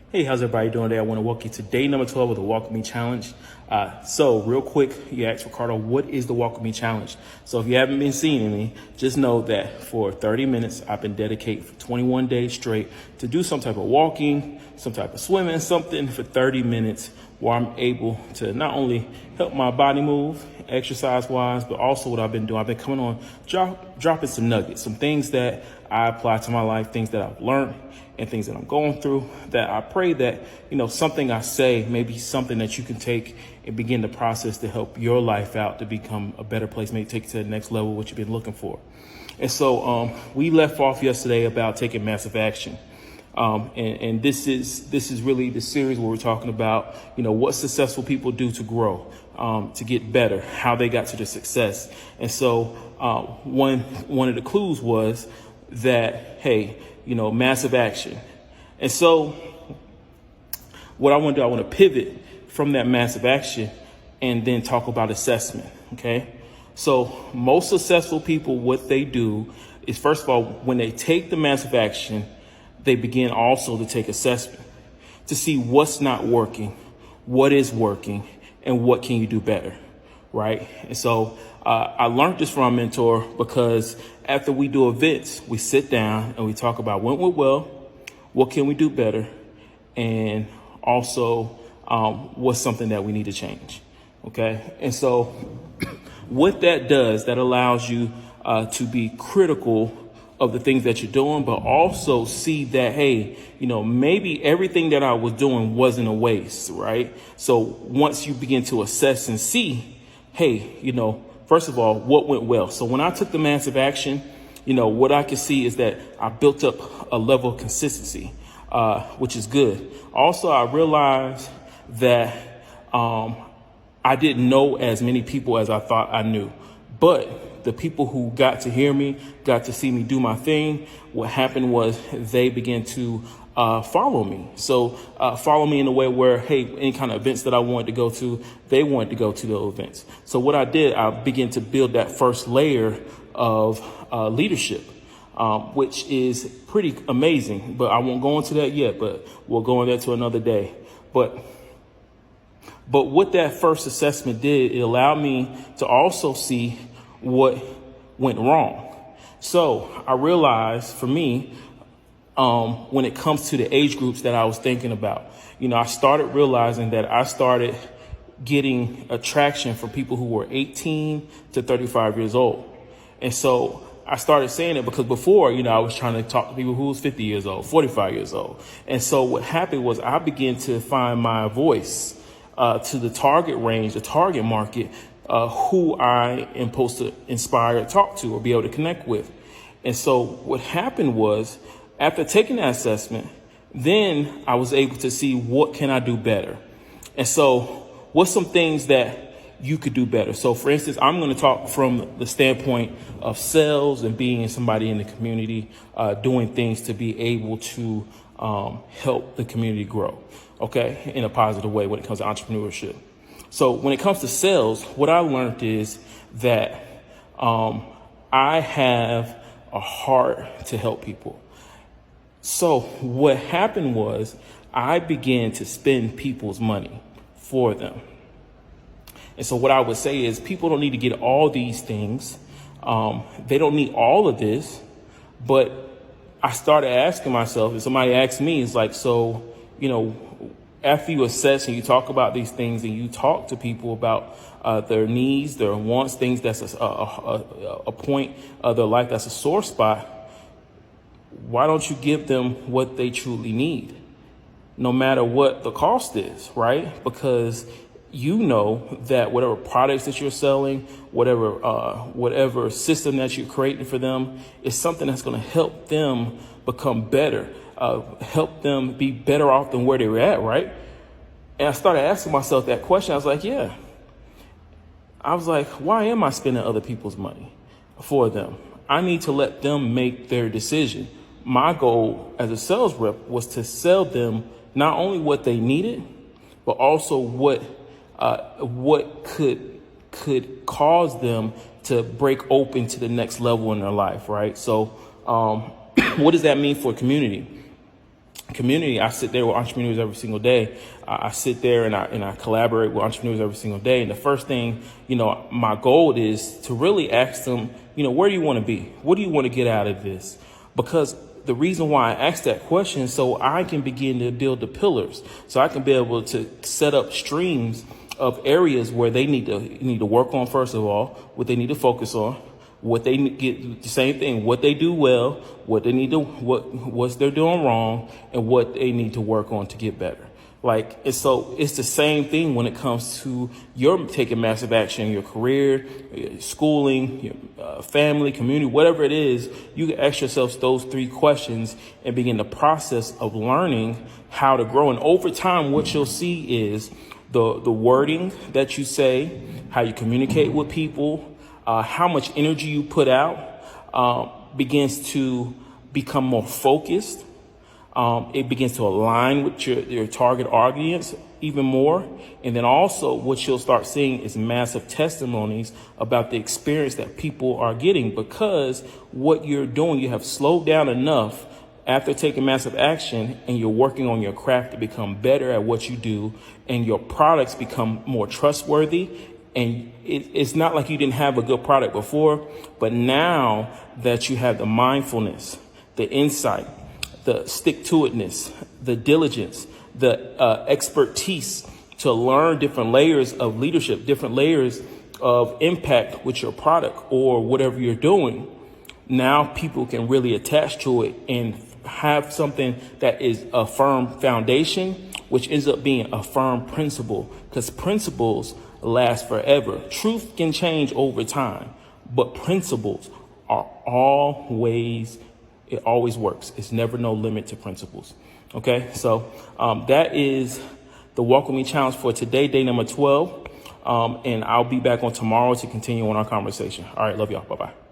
Hey, how's everybody doing today? I want to welcome you to day number 12 of the Walk With Me Challenge. So real quick, you asked Ricardo, what is the Walk With Me Challenge? So if you haven't been seeing me, just know that for 30 minutes, I've been dedicated for 21 days straight to do some type of walking, some type of swimming, something for 30 minutes where I'm able to not only help my body move exercise-wise, but also what I've been doing. I've been coming on, dropping some nuggets, some things that I apply to my life, things that I've learned and things that I'm going through, that I pray that, something I say may be something that you can take and begin the process to help your life out to become a better place, maybe take it to the next level, what you've been looking for. And so we left off yesterday about taking massive action. And this is really the series where we're talking about, what successful people do to grow, to get better, how they got to the success. And so one of the clues was that, hey, massive action. And so what I want to do, I want to pivot from that massive action and then talk about assessment. Okay. So most successful people, what they do is, first of all, when they take the massive action, they begin also to take assessment to see what's not working, what is working, and what can you do better. Right. And so I learned this from my mentor, because after we do events, we sit down and we talk about what went well, what can we do better, and also what's something that we need to change. OK, and so what that does, that allows you to be critical of the things that you're doing, but also see that, hey, maybe everything that I was doing wasn't a waste. Right. So once you begin to assess and see, hey, first of all, what went well? So when I took the massive action, what I can see is that I built up a level of consistency, which is good. Also, I realized that I didn't know as many people as I thought I knew. But the people who got to hear me, got to see me do my thing, what happened was they began to follow me. So follow me in a way where, hey, any kind of events that I wanted to go to, they wanted to go to those events. So what I did, I began to build that first layer of leadership, which is pretty amazing. But I won't go into that yet, but we'll go into that to another day. But what that first assessment did, it allowed me to also see what went wrong. So I realized, for me, when it comes to the age groups that I was thinking about, I started realizing that I started getting attraction from people who were 18 to 35 years old. And so I started saying it because before, I was trying to talk to people who was 50 years old, 45 years old. And so what happened was I began to find my voice to the target range, the target market, who I am supposed to inspire, talk to, or be able to connect with. And so what happened was, after taking that assessment, then I was able to see what can I do better. And so what's some things that you could do better? So for instance, I'm going to talk from the standpoint of sales and being somebody in the community, doing things to be able to help the community grow, okay, in a positive way when it comes to entrepreneurship. So when it comes to sales, what I learned is that I have a heart to help people. So what happened was I began to spend people's money for them. And so what I would say is, people don't need to get all these things. They don't need all of this. But I started asking myself, if somebody asked me, it's like, so, after you assess and you talk about these things and you talk to people about their needs, their wants, things that's a point of their life that's a sore spot, why don't you give them what they truly need, no matter what the cost is, right? Because that whatever products that you're selling, whatever system that you're creating for them, is something that's going to help them become better, help them be better off than where they were at, right? And I started asking myself that question. I was like, why am I spending other people's money for them? I need to let them make their decision. My goal as a sales rep was to sell them not only what they needed, but also what could cause them to break open to the next level in their life, right? So what does that mean for community? community, I sit there with entrepreneurs every single day. I sit there and I collaborate with entrepreneurs every single day. And the first thing, my goal is to really ask them, where do you want to be? What do you want to get out of this? Because the reason why I ask that question is so I can begin to build the pillars, so I can be able to set up streams of areas where they need to work on, first of all, what they need to focus on, what they get, the same thing, what they do well, what they need to, what they're doing wrong, and what they need to work on to get better. So it's the same thing when it comes to your taking massive action, your career, your schooling, your family, community, whatever it is. You can ask yourself those 3 questions and begin the process of learning how to grow. And over time, what you'll see is the wording that you say, how you communicate with people, how much energy you put out begins to become more focused. It begins to align with your target audience even more. And then also what you'll start seeing is massive testimonies about the experience that people are getting, because what you're doing, you have slowed down enough after taking massive action, and you're working on your craft to become better at what you do, and your products become more trustworthy. And it's not like you didn't have a good product before, but now that you have the mindfulness, the insight, the stick-to-itness, the diligence, the expertise to learn different layers of leadership, different layers of impact with your product or whatever you're doing, now people can really attach to it and have something that is a firm foundation, which ends up being a firm principle, because principles last forever. Truth can change over time, but principles are it always works. It's never no limit to principles. Okay, so that is the Walk With Me challenge for today, day number 12. And I'll be back on tomorrow to continue on our conversation. All right, love y'all. Bye-bye.